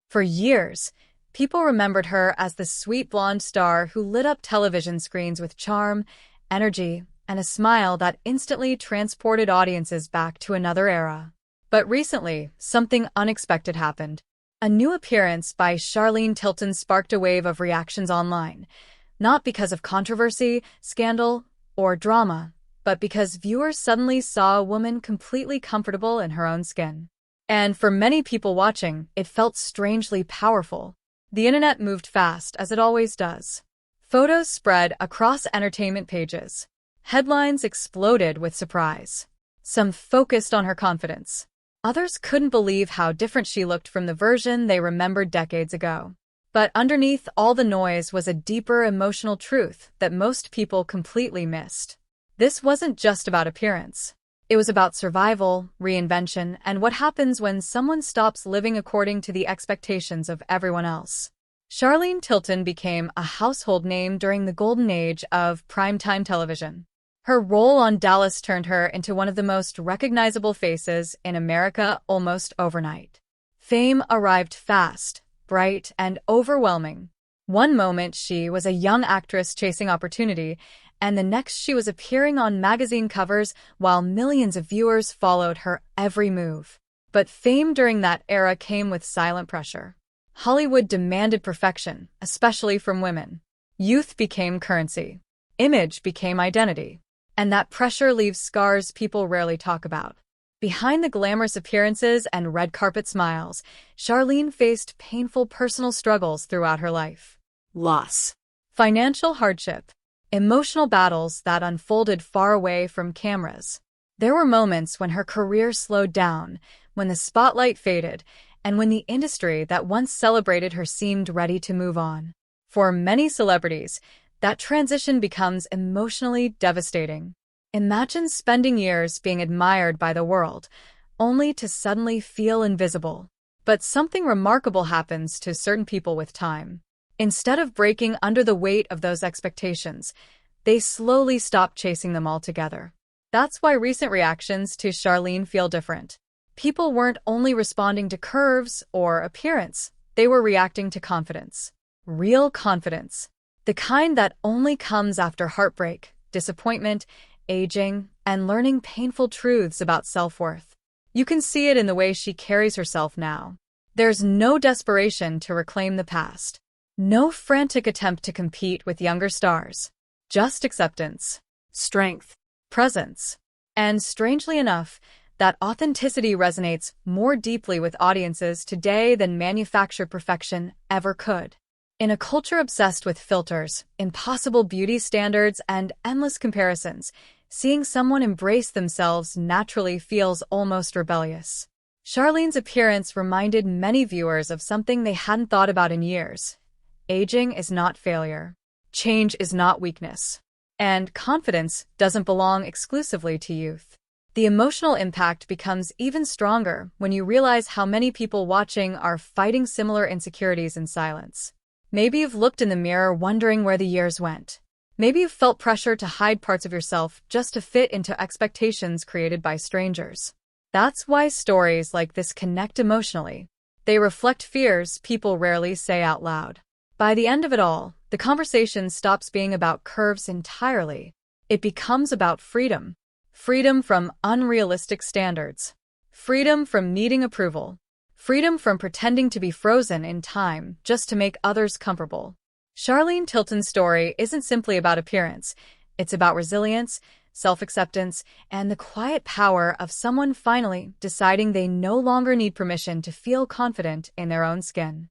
For years, people remembered her as the sweet blonde star who lit up television screens with charm, energy, and a smile that instantly transported audiences back to another era. But recently, something unexpected happened. A new appearance by Charlene Tilton sparked a wave of reactions online, not because of controversy, scandal, or drama, but because viewers suddenly saw a woman completely comfortable in her own skin. And for many people watching, it felt strangely powerful. The internet moved fast, as it always does. Photos spread across entertainment pages. Headlines exploded with surprise. Some focused on her confidence. Others couldn't believe how different she looked from the version they remembered decades ago. But underneath all the noise was a deeper emotional truth that most people completely missed. This wasn't just about appearance. It was about survival, reinvention, and what happens when someone stops living according to the expectations of everyone else. Charlene Tilton became a household name during the golden age of primetime television. Her role on Dallas turned her into one of the most recognizable faces in America almost overnight. Fame arrived fast, bright, and overwhelming. One moment she was a young actress chasing opportunity, and the next she was appearing on magazine covers while millions of viewers followed her every move. But fame during that era came with silent pressure. Hollywood demanded perfection, especially from women. Youth became currency. Image became identity. And that pressure leaves scars people rarely talk about. Behind the glamorous appearances and red carpet smiles, Charlene faced painful personal struggles throughout her life. Loss, financial hardship, emotional battles that unfolded far away from cameras. There were moments when her career slowed down, when the spotlight faded, and when the industry that once celebrated her seemed ready to move on. For many celebrities, that transition becomes emotionally devastating. Imagine spending years being admired by the world, only to suddenly feel invisible. But something remarkable happens to certain people with time. Instead of breaking under the weight of those expectations, they slowly stop chasing them altogether. That's why recent reactions to Charlene feel different. People weren't only responding to curves or appearance, they were reacting to confidence. Real confidence. The kind that only comes after heartbreak, disappointment, aging, and learning painful truths about self-worth. You can see it in the way she carries herself now. There's no desperation to reclaim the past. No frantic attempt to compete with younger stars. Just acceptance, strength, presence. And strangely enough, that authenticity resonates more deeply with audiences today than manufactured perfection ever could. In a culture obsessed with filters, impossible beauty standards, and endless comparisons, seeing someone embrace themselves naturally feels almost rebellious. Charlene's appearance reminded many viewers of something they hadn't thought about in years. Aging is not failure. Change is not weakness. And confidence doesn't belong exclusively to youth. The emotional impact becomes even stronger when you realize how many people watching are fighting similar insecurities in silence. Maybe you've looked in the mirror wondering where the years went. Maybe you've felt pressure to hide parts of yourself just to fit into expectations created by strangers. That's why stories like this connect emotionally. They reflect fears people rarely say out loud. By the end of it all, the conversation stops being about curves entirely. It becomes about freedom. Freedom from unrealistic standards. Freedom from needing approval. Freedom from pretending to be frozen in time just to make others comfortable. Charlene Tilton's story isn't simply about appearance. It's about resilience, self-acceptance, and the quiet power of someone finally deciding they no longer need permission to feel confident in their own skin.